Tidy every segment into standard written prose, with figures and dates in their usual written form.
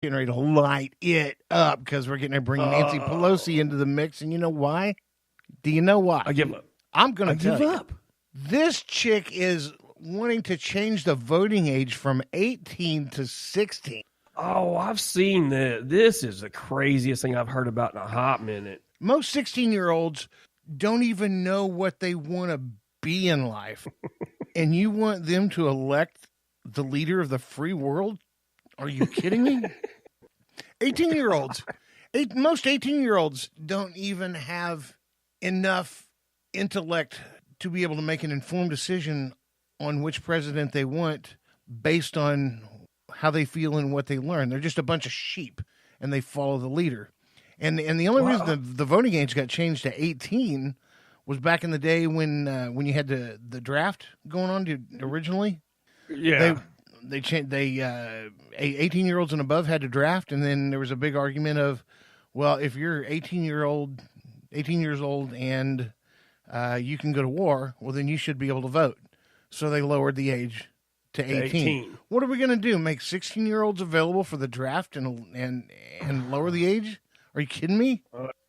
getting ready to light it up because we're getting ready to bring Nancy Pelosi into the mix. And you know why? Do you know why? I give up. I'm going to tell give you. up. This chick is wanting to change the voting age from 18 to 16. Oh, I've seen this. This is the craziest thing I've heard about in a hot minute. Most 16-year-olds don't even know what they want to be in life. And you want them to elect the leader of the free world? Are you kidding me? 18-year-olds. Most 18-year-olds don't even have enough intellect to be able to make an informed decision on which president they want based on how they feel and what they learn. They're just a bunch of sheep, and they follow the leader. And the only reason the voting age got changed to 18 was back in the day when you had the draft going on originally. Yeah. They changed. 18-year-olds and above had to draft, and then there was a big argument of, well, if you're 18 years old, and you can go to war, well, then you should be able to vote. So they lowered the age to 18. What are we going to do? Make 16-year-olds available for the draft and lower the age? Are you kidding me?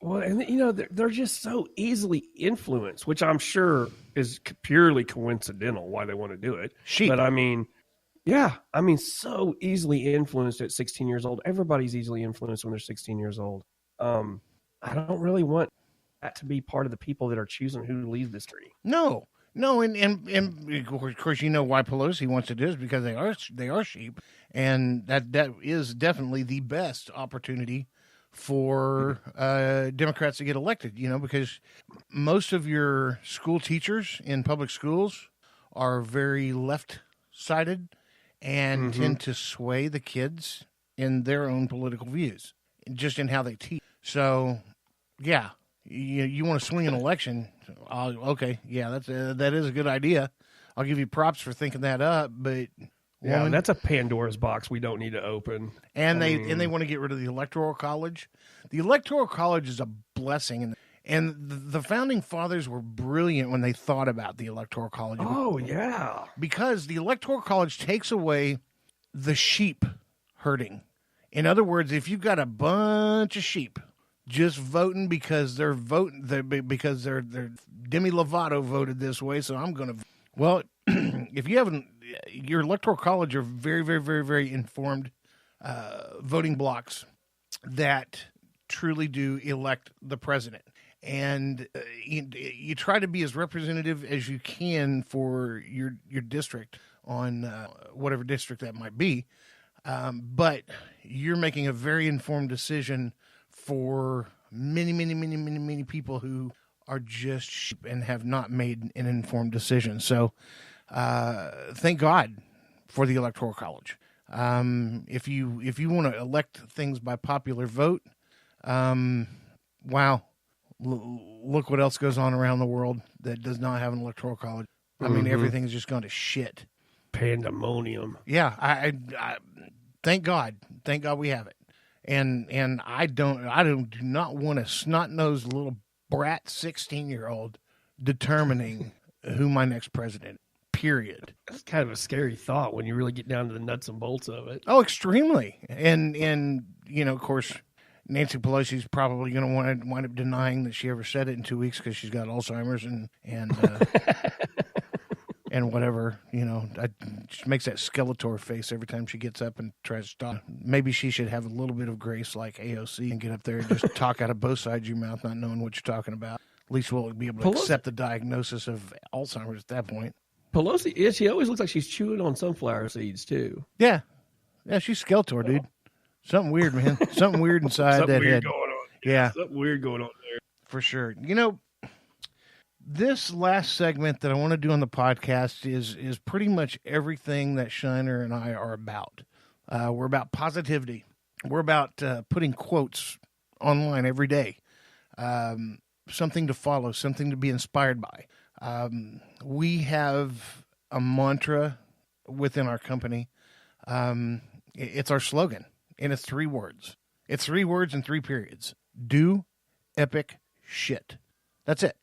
Well, and you know, they're just so easily influenced, which I'm sure is purely coincidental why they want to do it. Sheep. But I mean, yeah, I mean, so easily influenced at 16 years old. Everybody's easily influenced when they're 16 years old. I don't really want that to be part of the people that are choosing who to lead this tree. No, and of course, you know why Pelosi wants to do this, because they are sheep, and that is definitely the best opportunity for Democrats to get elected. You know, because most of your school teachers in public schools are very left-sided and tend to sway the kids in their own political views, just in how they teach. So, yeah. You want to swing an election? Okay, yeah, that is a good idea. I'll give you props for thinking that up, but yeah, that's a Pandora's box we don't need to open. And they want to get rid of the Electoral College. The Electoral College is a blessing, and the founding fathers were brilliant when they thought about the Electoral College. Oh yeah, because the Electoral College takes away the sheep herding. In other words, if you've got a bunch of sheep just voting because they're because they're Demi Lovato voted this way, so I'm going to. Well, if you haven't, your Electoral College are very, very, very, very informed voting blocks that truly do elect the president, and you try to be as representative as you can for your district on whatever district that might be, but you're making a very informed decision for many people who are just sheep and have not made an informed decision. So thank God for the Electoral College. If you want to elect things by popular vote, wow, look what else goes on around the world that does not have an Electoral College. I mean, everything's just gone to shit. Pandemonium. Yeah, I thank God we have it. And I do not want a snot-nosed little brat 16-year-old determining who my next president. Period. That's kind of a scary thought when you really get down to the nuts and bolts of it. Oh, extremely. And you know, of course, Nancy Pelosi's probably going to wind up denying that she ever said it in 2 weeks because she's got Alzheimer's and and whatever, you know, she makes that Skeletor face every time she gets up and tries to talk. Maybe she should have a little bit of grace like AOC and get up there and just talk out of both sides of your mouth, not knowing what you're talking about. At least we'll be able to accept the diagnosis of Alzheimer's at that point. Pelosi, yeah, she always looks like she's chewing on sunflower seeds, too. Yeah, she's Skeletor, dude. Something weird, man. Something weird inside that head. Going on. Yeah. Something weird going on there. For sure. You know, this last segment that I want to do on the podcast is pretty much everything that Shiner and I are about. We're about positivity. We're about putting quotes online every day. Something to follow, something to be inspired by. We have a mantra within our company. It's our slogan, and it's 3 words. It's 3 words and 3 periods. Do epic shit. That's it.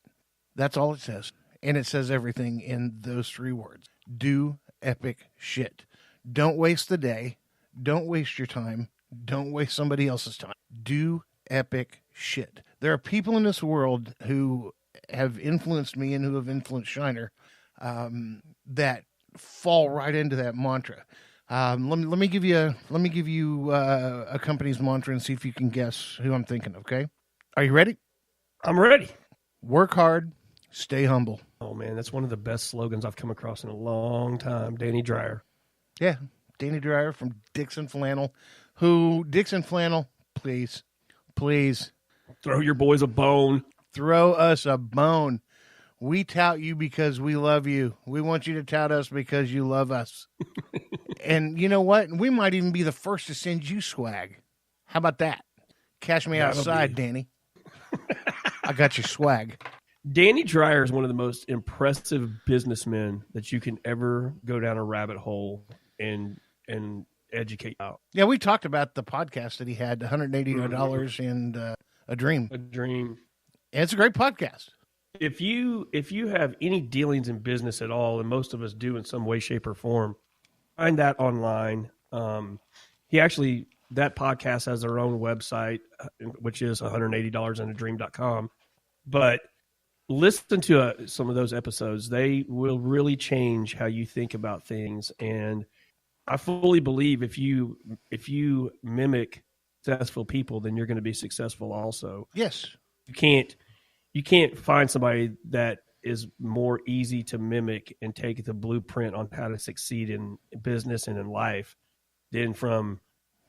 That's all it says. And it says everything in those 3 words. Do epic shit. Don't waste the day. Don't waste your time. Don't waste somebody else's time. Do epic shit. There are people in this world who have influenced me and who have influenced Shiner that fall right into that mantra. Let me give you a company's mantra and see if you can guess who I'm thinking of. Okay, are you ready? I'm ready. Work hard, stay humble. Oh man, that's one of the best slogans I've come across in a long time. Danny Dreyer. Yeah, Danny Dreyer from Dixon Flannel. Who Dixon Flannel? Please Throw your boys a bone. throw us a bone. We tout you because we love you. We want you to tout us because you love us. And you know what? We might even be the first to send you swag. How about that? Cash me outside, Danny. I got your swag. Danny Dreyer is one of the most impressive businessmen that you can ever go down a rabbit hole and educate out. Yeah, we talked about the podcast that he had, $180 and a Dream. A dream. And it's a great podcast. If you have any dealings in business at all, and most of us do in some way, shape, or form, find that online. That podcast has their own website, which is $180andadream.com. But listen to some of those episodes. They will really change how you think about things. And I fully believe if you mimic successful people, then you're going to be successful also. Yes. You can't find somebody that is more easy to mimic and take the blueprint on how to succeed in business and in life than from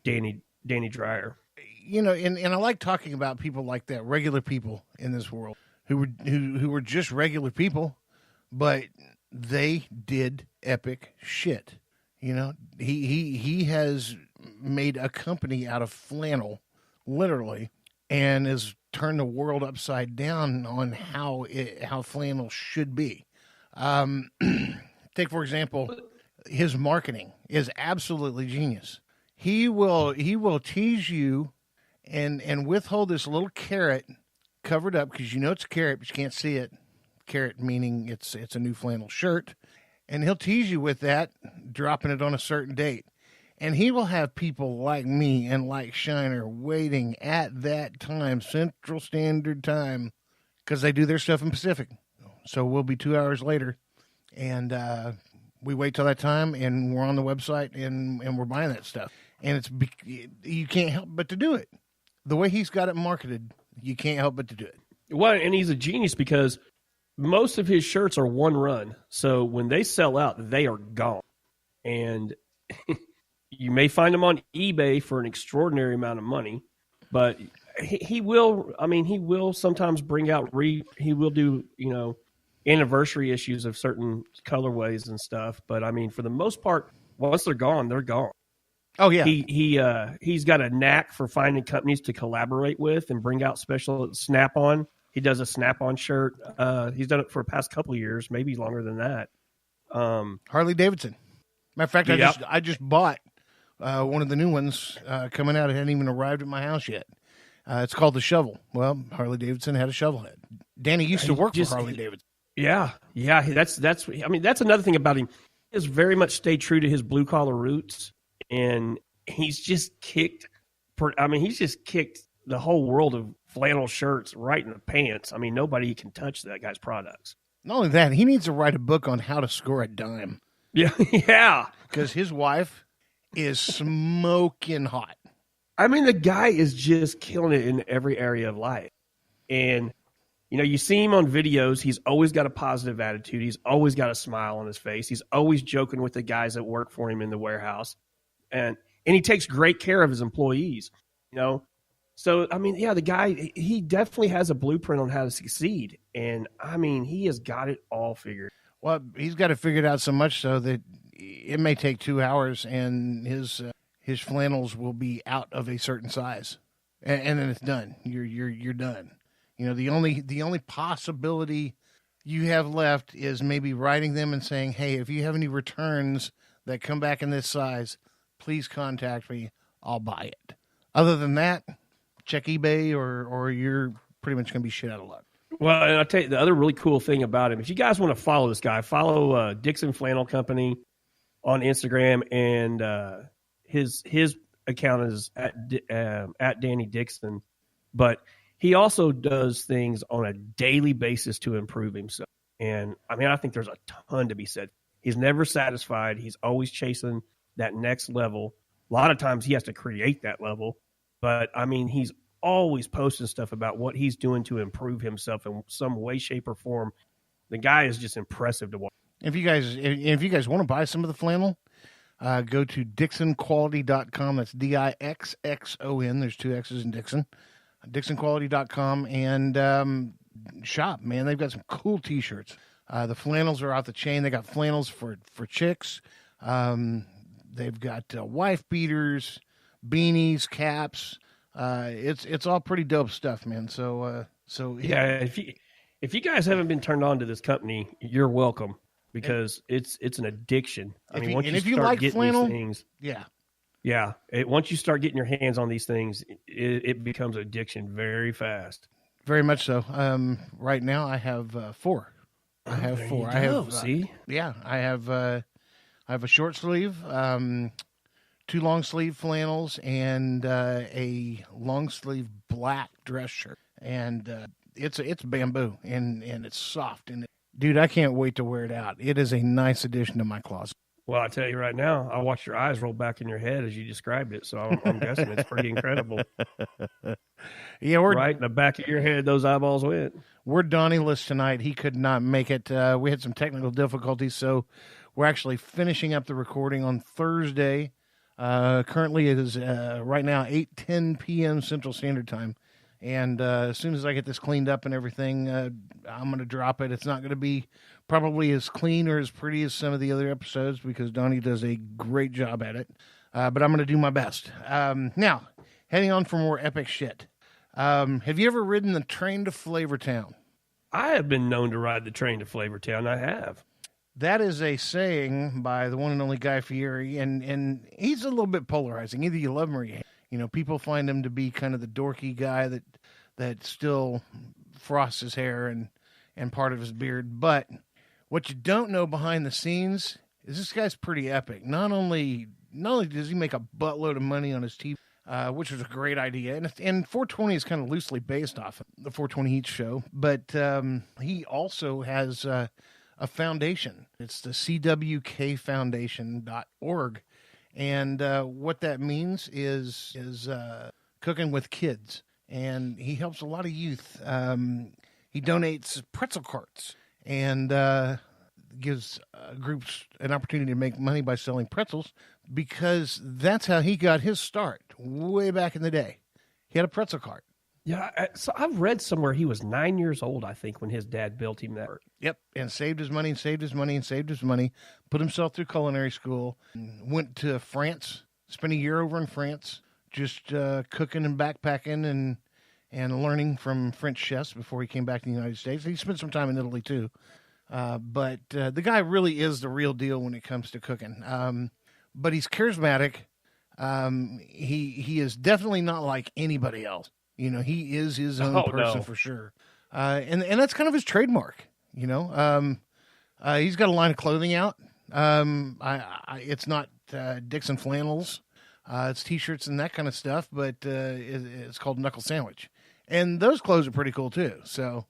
Danny Dreyer. You know, and I like talking about people like that, regular people in this world who were just regular people, but they did epic shit. You know, he has made a company out of flannel, literally, and has turned the world upside down on how flannel should be. Take, for example, his marketing is absolutely genius. He will tease you and withhold this little carrot covered up because you know it's a carrot, but you can't see it. Carrot meaning it's a new flannel shirt. And he'll tease you with that, dropping it on a certain date. And he will have people like me and like Shiner waiting at that time, Central Standard Time, because they do their stuff in Pacific. So we'll be 2 hours later. And we wait till that time, and we're on the website, and we're buying that stuff. And you can't help but to do it. The way he's got it marketed, you can't help but to do it. Well, and he's a genius because most of his shirts are one run. So when they sell out, they are gone. And you may find them on eBay for an extraordinary amount of money, but he will sometimes bring out, he will do, anniversary issues of certain colorways and stuff. But I mean, for the most part, once they're gone, they're gone. Oh yeah. He's got a knack for finding companies to collaborate with and bring out special Snap-on. He does a Snap-on shirt. He's done it for the past couple of years, maybe longer than that. Harley Davidson. Matter of fact, Yep. I just bought one of the new ones coming out. It hadn't even arrived at my house yet. It's called the Shovel. Well, Harley Davidson had a shovel head. Danny used to work for Harley Davidson. Yeah. That's another thing about him. He has very much stayed true to his blue collar roots, and he's just kicked the whole world of flannel shirts right in the pants. I mean, nobody can touch that guy's products. Not only that, he needs to write a book on how to score a dime. Yeah. Because his wife is smoking hot. I mean, the guy is just killing it in every area of life. And, you see him on videos. He's always got a positive attitude. He's always got a smile on his face. He's always joking with the guys that work for him in the warehouse. And he takes great care of his employees, So, I mean, yeah, the guy, he definitely has a blueprint on how to succeed. And, I mean, he has got it all figured. Well, he's got it figured out so much so that it may take 2 hours and his flannels will be out of a certain size. And then it's done. You're done. The only possibility you have left is maybe writing them and saying, hey, if you have any returns that come back in this size, please contact me. I'll buy it. Other than that, check eBay or you're pretty much going to be shit out of luck. Well, and I'll tell you the other really cool thing about him. If you guys want to follow this guy, follow Dixon Flannel Company on Instagram, and his account is at Danny Dixon, but he also does things on a daily basis to improve himself. And I mean, I think there's a ton to be said. He's never satisfied. He's always chasing that next level. A lot of times he has to create that level, but I mean, he's always posting stuff about what he's doing to improve himself in some way, shape, or form. The guy is just impressive to watch. If you guys want to buy some of the flannel, go to DixonQuality.com. That's DIXXON. There's 2 X's in Dixon. DixonQuality.com and shop, man. They've got some cool T-shirts. The flannels are off the chain. They got flannels for chicks. They've got wife beaters, beanies, caps. It's all pretty dope stuff, man. So yeah, if you guys haven't been turned on to this company, you're welcome, because it's an addiction. I mean, once you start getting flannel, these things, yeah. Once you start getting your hands on these things, it becomes addiction very fast. Very much so. Right now, I have 4. I have 4. I have I have a short sleeve, 2 long sleeve flannels, and a long sleeve black dress shirt. And it's bamboo and it's soft. And dude, I can't wait to wear it out. It is a nice addition to my closet. Well, I tell you right now, I watched your eyes roll back in your head as you described it, so I'm guessing it's pretty incredible. Yeah, we're right in the back of your head. Those eyeballs went. We're Donnie-less tonight. He could not make it. We had some technical difficulties, so we're actually finishing up the recording on Thursday. Currently, it is right now 8:10 p.m. Central Standard Time. And as soon as I get this cleaned up and everything, I'm going to drop it. It's not going to be probably as clean or as pretty as some of the other episodes because Donnie does a great job at it. But I'm going to do my best. Now, heading on for more epic shit. Have you ever ridden the train to Flavortown? I have been known to ride the train to Flavortown. I have. That is a saying by the one and only Guy Fieri, and he's a little bit polarizing. Either you love him or you hate him. You know, people find him to be kind of the dorky guy that still frosts his hair and part of his beard. But what you don't know behind the scenes is this guy's pretty epic. Not only does he make a buttload of money on his TV, which was a great idea, and 420 is kind of loosely based off of the 420 Heat show, but he also has a foundation. It's the CWKFoundation.org. And what that means is cooking with kids. And he helps a lot of youth. He donates pretzel carts and gives groups an opportunity to make money by selling pretzels because that's how he got his start way back in the day. He had a pretzel cart. Yeah, so I've read somewhere he was 9 years old, I think, when his dad built him that. Yep, and saved his money, put himself through culinary school, went to France, spent a year over in France, just cooking and backpacking and learning from French chefs before he came back to the United States. He spent some time in Italy, too. But the guy really is the real deal when it comes to cooking. But he's charismatic. He is definitely not like anybody else. You know, he is his own person for sure. And that's kind of his trademark, you know. He's got a line of clothing out. It's not Dixon flannels. It's T-shirts and that kind of stuff, but it's called Knuckle Sandwich. And those clothes are pretty cool, too. So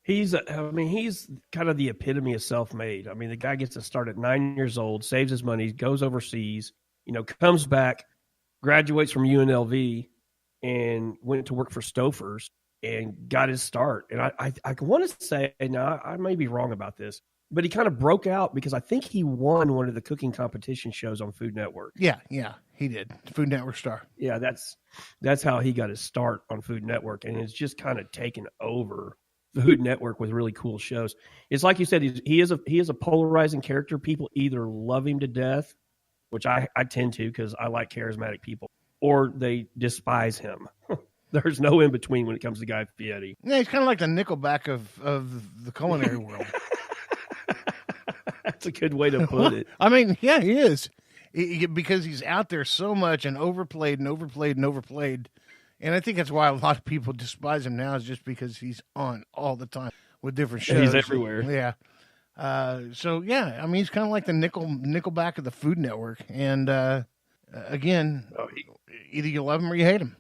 he's kind of the epitome of self-made. I mean, the guy gets to start at 9 years old, saves his money, goes overseas, you know, comes back, graduates from UNLV, and went to work for Stouffer's and got his start. And I want to say, now I may be wrong about this, but he kind of broke out because I think he won one of the cooking competition shows on Food Network. Yeah, he did. Food Network star. Yeah, that's how he got his start on Food Network, and it's just kind of taken over Food Network with really cool shows. It's like you said, he is a polarizing character. People either love him to death, which I tend to because I like charismatic people, or they despise him. There's no in between when it comes to Guy Fieri. Yeah, he's kind of like the Nickelback of the culinary world. That's a good way to put it. I mean, yeah, he is. Because he's out there so much and overplayed. And I think that's why a lot of people despise him now is just because he's on all the time with different shows. He's everywhere. Yeah. So, yeah, I mean, he's kind of like the Nickelback of the Food Network. And Again, Oh, either you love him or you hate him.